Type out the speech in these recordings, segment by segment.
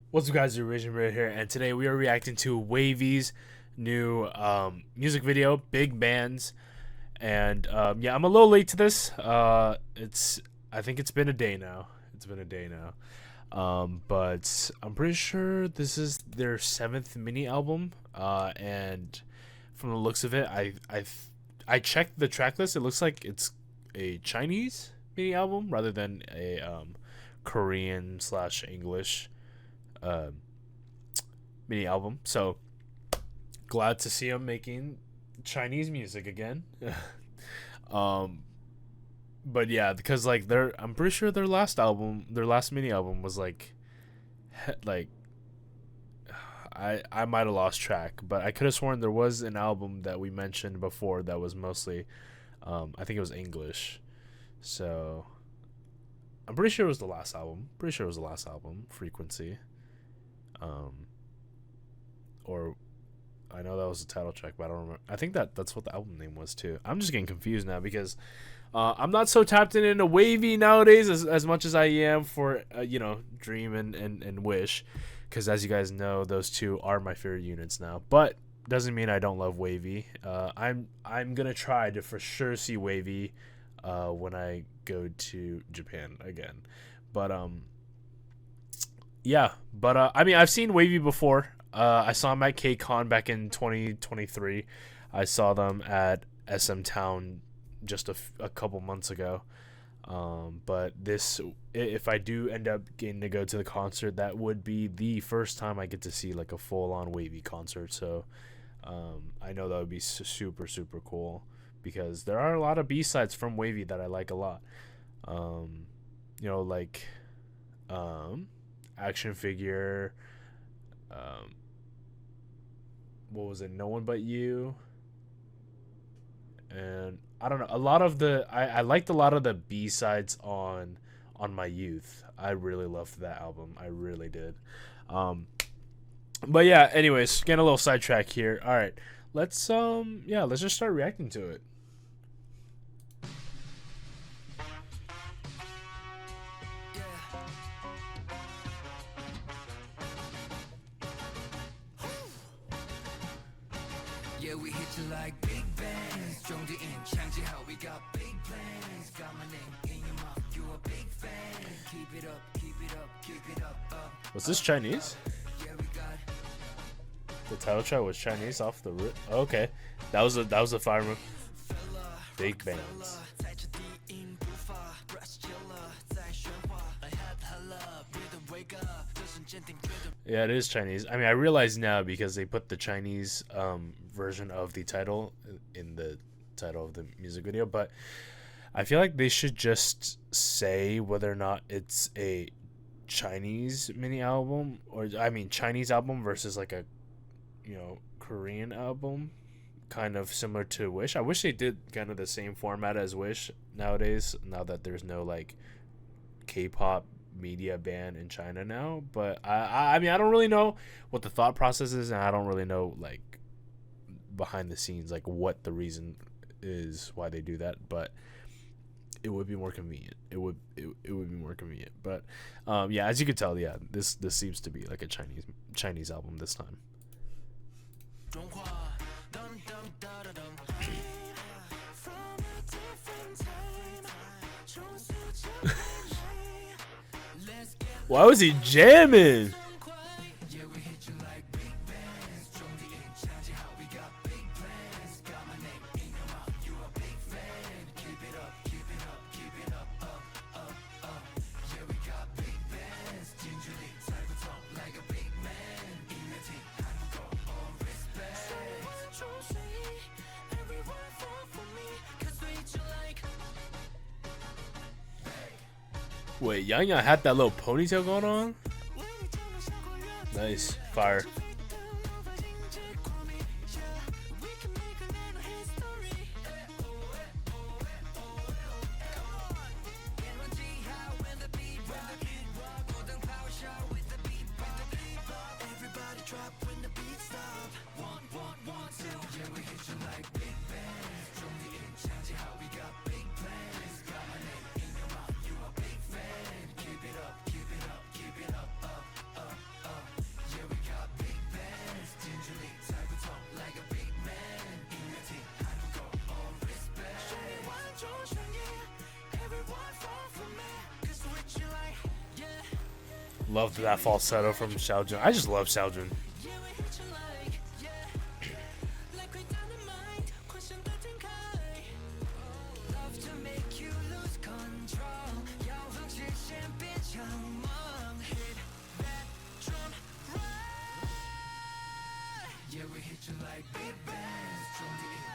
What's up, guys? It's WayV here, and today we are reacting to WayV's new music video, "Big Bands." And yeah, I'm a little late to this. I think it's been a day now. But I'm pretty sure this is their seventh mini album. And from the looks of it, I checked the track list. It looks like it's a Chinese mini album rather than a Korean slash English uh, mini album. So glad to see him making Chinese music again. um, but yeah, because like I'm pretty sure their last album, their last mini album was like I might have lost track, but I could have sworn there was an album that we mentioned before that was mostly, I think it was English. So I'm pretty sure it was the last album. Frequency. Um, or I know that was the title track, but I don't remember. I think that's what the album name was too. I'm just getting confused now because I'm not so tapped into WayV nowadays as much as I am for Dream and Wish, because as you guys know, those two are my favorite units now. But doesn't mean I don't love WayV. I'm gonna try to for sure see WayV when I go to Japan again. But yeah, but I mean, I've seen WayV before. I saw them at KCON back in 2023. I saw them at SM Town just a couple months ago. But if I do end up getting to go to the concert, that would be the first time I get to see like a full-on WayV concert. So I know that would be super, super cool because there are a lot of B-sides from WayV that I like a lot. Like Action Figure, what was it, No One But You, and I don't know, a lot of the I liked a lot of the B-sides on My Youth. I really loved that album, I really did. But yeah, anyways, getting a little sidetrack here. All right, let's just start reacting to it. Yeah, we hit you like big bands. 정지인 창지how we got big plans. Got my name in your mouth, you a big fan. Keep it up, keep it up, keep it up, up. Was this Chinese? Yeah, we got. The title track was Chinese off the rip. Oh, okay, that was a fire move. Big bands. Yeah, it is Chinese. I mean, I realize now because they put the Chinese version of the title in the title of the music video, but I feel like they should just say whether or not it's a Chinese mini album, or I mean Chinese album versus like a Korean album, kind of similar to Wish. I wish they did kind of the same format as Wish nowadays, now that there's no like K-pop media ban in China now. But I mean, I don't really know what the thought process is, and I don't really know like behind the scenes like what the reason is why they do that, but it would be more convenient. It would be more convenient. But yeah, as you can tell, yeah, this seems to be like a Chinese album this time. Why was he jamming? Wait, Yang Yang had that little ponytail going on? Nice. Fire. Loved that falsetto from Xiaojun. I just love Xiaojun.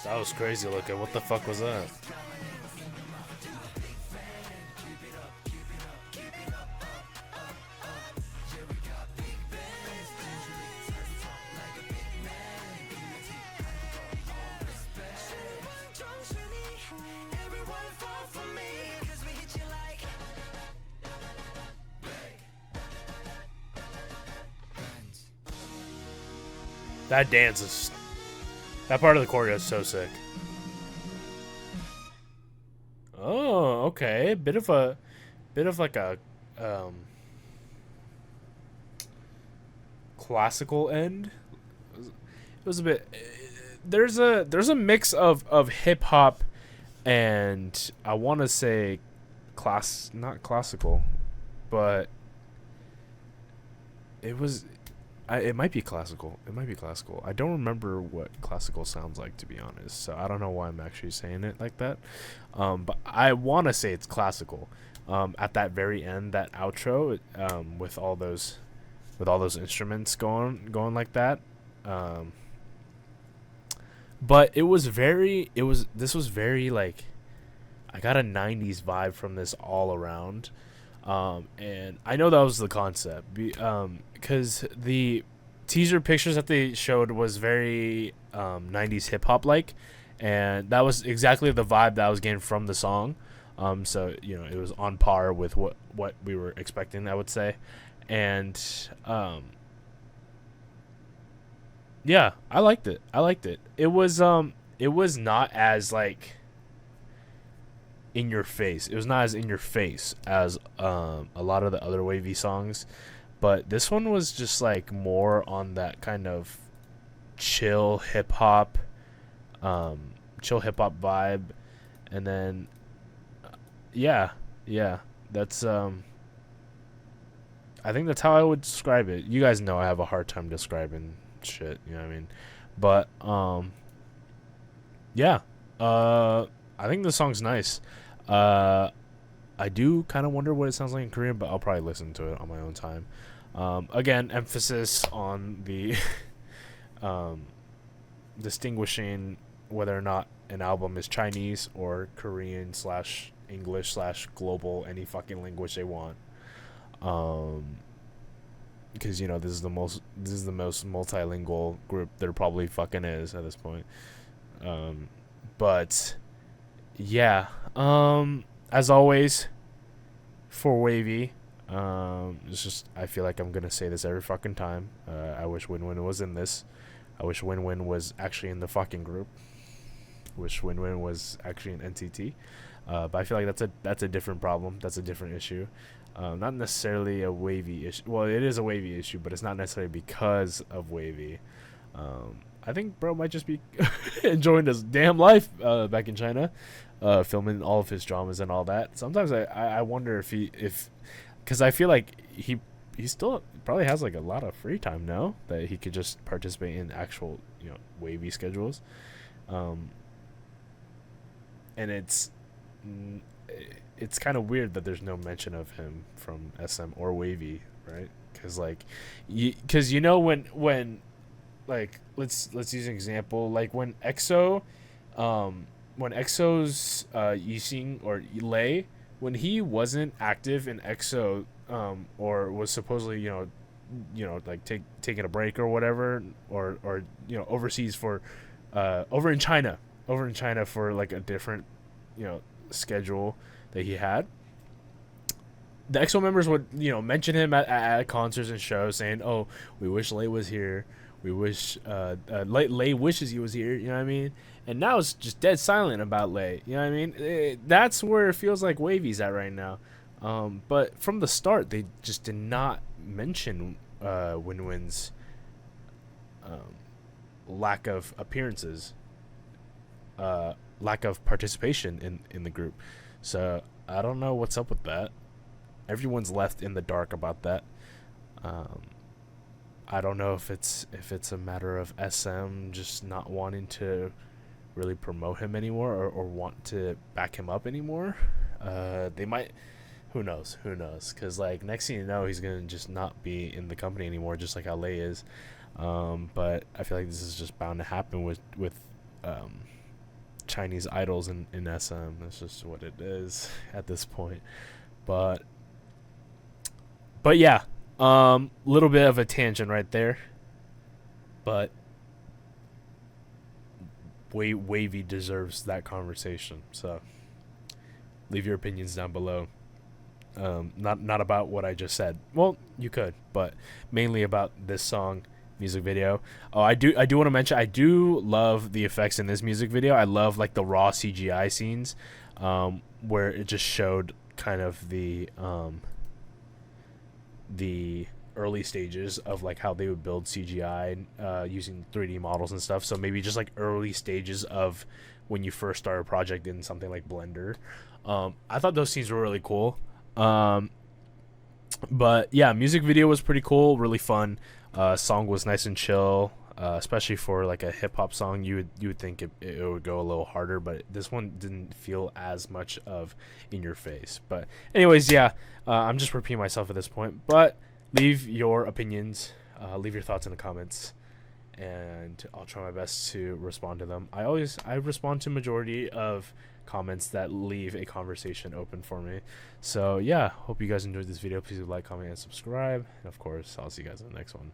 That was crazy looking. What the fuck was that? That dance is... That part of the choreo is so sick. Oh, okay. Bit of like a classical end. It was a bit. There's a mix of hip hop and I want to say not classical, but it was. It might be classical. It might be classical. I don't remember what classical sounds like, to be honest. So I don't know why I'm actually saying it like that. But I want to say it's classical. At that very end, that outro, with all those instruments going like that. But this was very like, I got a 90s vibe from this all around. And I know that was the concept, because the teaser pictures that they showed was very 90s hip hop like, and that was exactly the vibe that I was getting from the song. So it was on par with what we were expecting, I would say, and yeah, I liked it. It was not as like in your face. It was not as in your face as a lot of the other WayV songs, but this one was just like more on that kind of chill hip hop vibe. And then yeah, that's I think that's how I would describe it. You guys know I have a hard time describing shit, you know what I mean? But yeah, I think the song's nice. I do kind of wonder what it sounds like in Korean, but I'll probably listen to it on my own time. Again, emphasis on the distinguishing whether or not an album is Chinese or Korean / English / global, any fucking language they want. Because this is the most multilingual group there probably fucking is at this point. But yeah, as always for WayV, it's just, I feel like I'm gonna say this every fucking time. I wish Win was in this. I wish Win was actually in the fucking group. Wish Win was actually in NTT. But I feel like that's a different problem. That's a different issue. Not necessarily a WayV issue. Well, it is a WayV issue, but it's not necessarily because of WayV. I think bro might just be enjoying his damn life back in China, filming all of his dramas and all that. Sometimes I wonder if because I feel like he still probably has like a lot of free time now that he could just participate in actual WayV schedules, and it's kind of weird that there's no mention of him from SM or WayV, right? Because like, when like let's use an example, like when EXO's Yixing or Lay, when he wasn't active in EXO, or was supposedly like taking a break or whatever, or overseas for over in China for like a different schedule that he had, the EXO members would mention him at concerts and shows, saying, "Oh, we wish Lay was here. We wish Lay wishes he was here." You know what I mean? And now it's just dead silent about Lay. You know what I mean? That's where it feels like WayV's at right now. But from the start, they just did not mention Win's lack of appearances, lack of participation in the group. So I don't know what's up with that. Everyone's left in the dark about that. Um, I don't know if it's a matter of SM just not wanting to really promote him anymore, or want to back him up anymore. They might. Who knows? Who knows? Because like next thing you know, he's gonna just not be in the company anymore, just like LA is. But I feel like this is just bound to happen with Chinese idols in SM. That's just what it is at this point. But yeah, little bit of a tangent right there. But WayV deserves that conversation. So leave your opinions down below. Not about what I just said. Well, you could, but mainly about this song, music video. Oh, I do want to mention I do love the effects in this music video. I love like the raw CGI scenes, where it just showed kind of the early stages of like how they would build CGI using 3D models and stuff. So maybe just like early stages of when you first start a project in something like Blender. I thought those scenes were really cool. But yeah, music video was pretty cool, really fun. Song was nice and chill, especially for like a hip hop song. You would think it would go a little harder, but this one didn't feel as much of in your face. But anyways, yeah, I'm just repeating myself at this point. But leave your opinions, leave your thoughts in the comments, and I'll try my best to respond to them. I respond to majority of comments that leave a conversation open for me. So yeah, hope you guys enjoyed this video. Please like, comment, and subscribe. And of course, I'll see you guys in the next one.